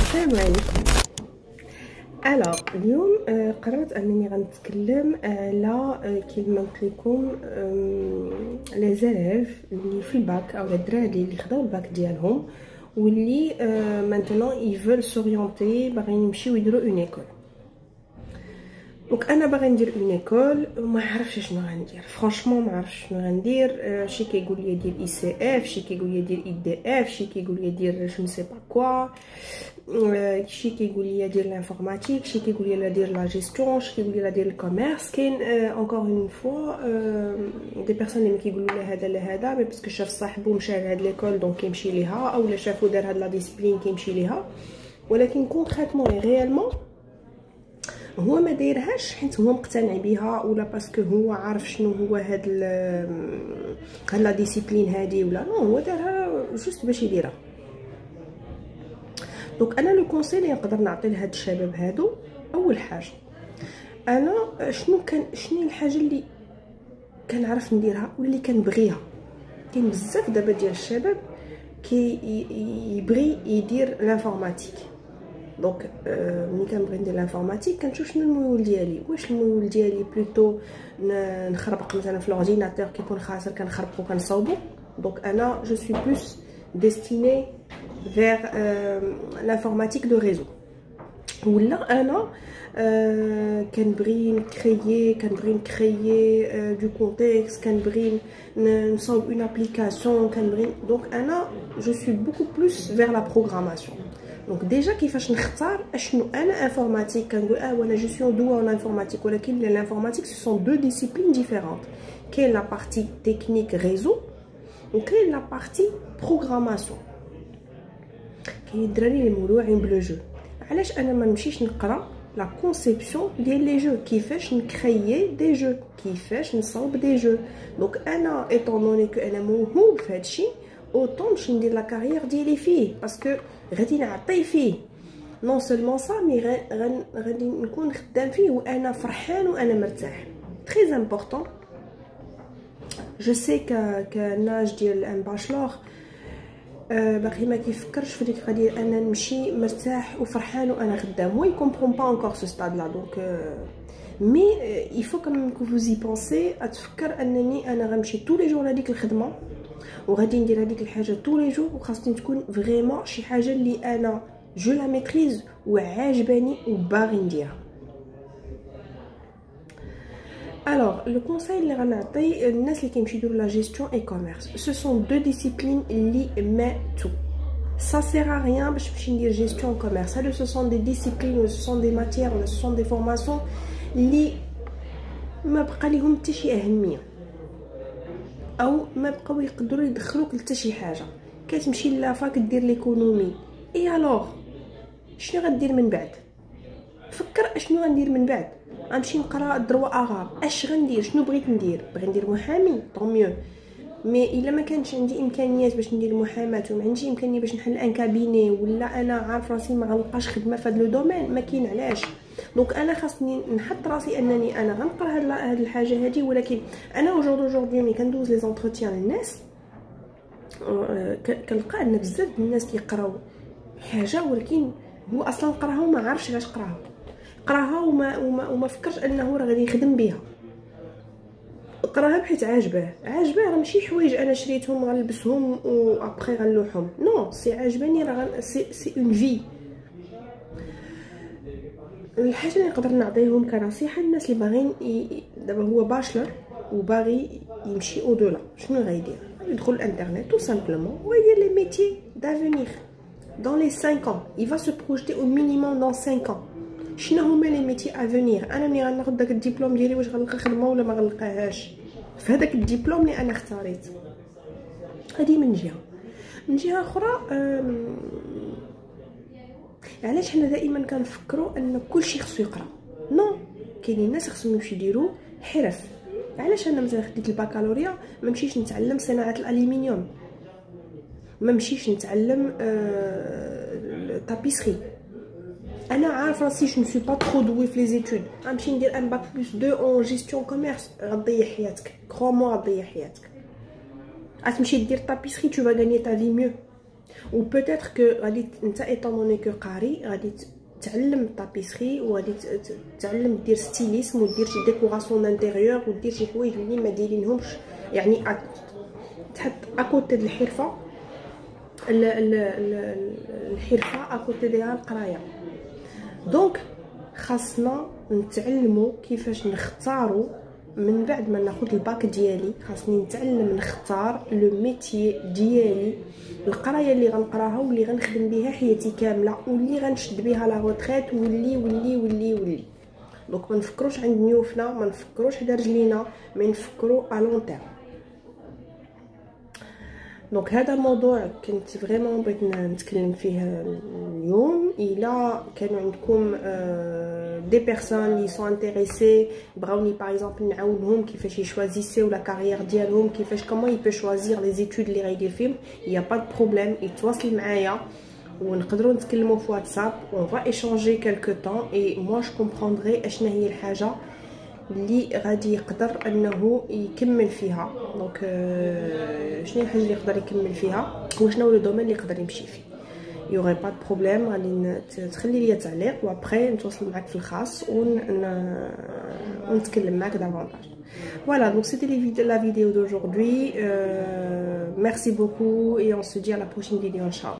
السلام عليكم. اليوم قررت انني غنتكلم على كيما قلت لكم لي زيليف اللي في الباك او الدراري اللي خداو الباك ديالهم واللي مانتنون يفول سوريونتي باغيين يمشيو يديروا اون ايكول. دونك انا باغي ندير اون ايكول وما عرفتش شنو غندير، فرانشمون ما عرفتش شنو غندير. شي كيقول لي دير اي سي اف، شي كيقول لي دير اي دي اف، شي كيقول لي دير جو سي با كوا، شي كيقول لي دير لانفورماتيك، شي كيقول لي دير لا جيستيون، شي كيقول لي دير الكوميرس. كاين انكور اون فوا دي بيرسون اللي كيقولوا لا هذا لا هذا مي باسكو شاف صاحبو مشى لهاد ليكول دونك كيمشي ليها، اولا شافو دار هاد لا ديسيبلين كيمشي ليها. ولكن كونكريتمون ريالمون هو ما دايرهاش حيت هو مقتنع بها ولا باسكو هو عارف شنو هو هاد لا ديسيبلين هادي، ولا نو هو دارها جوست باش يديرها. دونك انا لو كونساي اللي نقدر نعطي لهاد الشباب هادو، اول حاجه انا شنو الحاجه اللي كنعرف نديرها واللي كنبغيها. كاين بزاف دابا ديال الشباب يبغي يدير لانفورماتيك. دونك ملي كنبغي ندير لانفورماتيك كنشوف شنو الميول ديالي، واش الميول ديالي بلوتو نخربق مثلا في لورديناتور كيكون خاسر كنخربقو كنصاوبو. دونك انا جو سوي بلوس ديستيني vers l'informatique de réseau. ولا انا كنبغي نكريي دو كونتكست، كنبغي نصاوب اون ابليكاسيون، كنبغي دونك انا جو سوي بوكو بلوس vers la programmation. دونك ديجا كيفاش نختار اشنو انا انفورماتيك كنقول وانا جو سوي دوا ان انفورماتيك، ولكن الانفورماتيك سو سون دو ديسيبلين ديفيرونت. كاين لا بارتي تكنيك ريزو وكاين لا بارتي بروغراماسيون. كاين الدراري اللي مولوعين بلو جو، علاش انا ما نمشيش نقرا لا كونسيبسيون ديال لي جو، كيفاش نكريي دي جو، كيفاش نصاوب دي جو. دونك انا ايطون دوني كو انا موهوب في هادشي اوطون نمشي ندير لا كارير ديالي فيه، باسكو غادي نعطي فيه نون سولمون سا مي غادي نكون خدام فيه وانا فرحان وانا مرتاح. تري امبورطون. جو سي كناج ديال ان باشلور باقي ما كيفكرش في ديك القضيه انا نمشي مرتاح وفرحان وانا خدام، هو يكومبرون با انكور سو ستاد لا. دونك مي il faut quand même que vous y pensez اتفكر انني انا غنمشي tous les jours لهاديك الخدمه وغادي ندير هذيك الحاجه tous les jours، وخاصني تكون فريمون شي حاجه اللي انا جو لا ميتريز وعاجباني وباغي نديرها. Alors, le conseil اللي غنعطي الناس اللي كيمشيو يديروا لا جيستيون اي كوميرس، ce sont deux disciplines اللي ماتوا. ça sert à rien باش نمشي ندير جيستيون كوميرس. هادو ce sont des disciplines ou ce sont des matières ou ce sont des formations اللي ما بقى ليهم حتى شي اهميه او ما بقاو يقدروا يدخلوك لتا شي حاجه. كتمشي لافاك دير ليكونومي اي الوغ شنو غدير من بعد؟ فكر اشنو غندير من بعد. غنمشي نقرا الدروا اغاب، اش غندير؟ شنو بغيت ندير؟ بغي ندير محامي طون ميو، مي الا ما كانش عندي امكانيات باش ندير محاماه وما عنديش امكانيه باش نحل ان كابيني ولا انا عارف راسي ما غنلقاش خدمه في هذا لو دومين، ما كاين علاش. دونك انا خاصني نحط راسي انني انا غنقرا هاد الحاجه هادي. ولكن انا اوجوردي ملي كندوز لي زونتروتيان للناس كنلقى ان بزاف الناس كيقراو حاجه ولكن هو اصلا قراها وما عارفش علاش قراها وما فكرش انه راه غادي يخدم بها. قراها بحيث عاجباه راه ماشي حوايج انا شريتهم غنلبسهم وابخي غنلوحهم، نو سي عاجباني راه سي اون في. الحاجه اللي نقدر نعطيهم كنصيحه الناس اللي باغيين دابا هو باشلر وباغي يمشي او دولا، شنو غيدير؟ يدخل الانترنت تو سامبلومون ويدير لي ميتيي دافونيغ dans les 5 ans. il va se projeter au minimum dans 5 ans. شنو هما لي ميتي افونيغ؟ انا ملي غناخذ داك الدبلوم ديالي واش غنلقى خدمه ولا ما غنلقاهاش في هذاك الدبلوم اللي انا اختاريت؟ هذه من جهه اخرى علاش حنا دائما كنفكروا ان كلشي خصو يقرا؟ نو، كاينين ناس خصهم يمشيو يديروا حرف. علاش انا مثلا خديت البكالوريا ما مشيتش نتعلم صناعه الالومنيوم، ما مشيتش نتعلم التابيسري؟ انا عارف راسي جو نسوي با ترو دوي في لي زيتود، غنمشي ندير ان باك بلس 2 اون جيستيون كوميرس، غتضيع حياتك كرو مو، غتضيع حياتك. غتمشي دير تابيسري تو فا غاني تا في ميو. و peut-être que غادي انت étant donné que قاري غادي تعلم الطابيسري وغادي تعلم دير ستيليسم ودير شي ديكوراسيون دانتيريور ودير شي حوايج اللي ما دايرينهمش يعني تحط اكوتي د الحرفه الحرفه اكوتي ديالها القرايه. دونك خاصنا نتعلموا كيفاش نختاروا من بعد ما ناخذ الباك ديالي. خاصني نتعلم نختار لو ميتي ديالي، القرايه اللي غنقراها واللي غنخدم بها حياتي كامله واللي غنشد بها لا روتريت واللي واللي واللي واللي. دونك ما نفكروش عند نيوفنا، ما نفكروش على رجلينا، ما نفكروا ا لون تيرم. دونك هذا الموضوع كنت فريمون بغيت نتكلم فيه اليوم. الا كانوا عندكم دي بيرسون اللي سو انتريسي بغاوني باغ اكزومبل نعاونهم كيفاش يشوازيسيو لا كارير ديالهم، كيفاش كومون يبي شوازير لي زيتود اللي غيدير فيهم، يا با دو بروبليم، يتواصل معايا ونقدروا نتكلموا في واتساب. اون فا ايشانجي كالكو طون اي موا جو كومبروندري اشنا هي الحاجه اللي غادي يقدر انه يكمل فيها. دونك شنو الحاجه اللي يقدر يكمل فيها وشنو لو دومين اللي يقدر يمشي فيه. يوغي با بروبليم، غادي تخلي لي تعليق وابري نتواصل معاك في الخاص ونتكلم معاك دافونتاج. Voilà, donc c'était la vidéo d'aujourd'hui. Merci beaucoup et on se dit à la prochaine vidéo, Inch'Allah.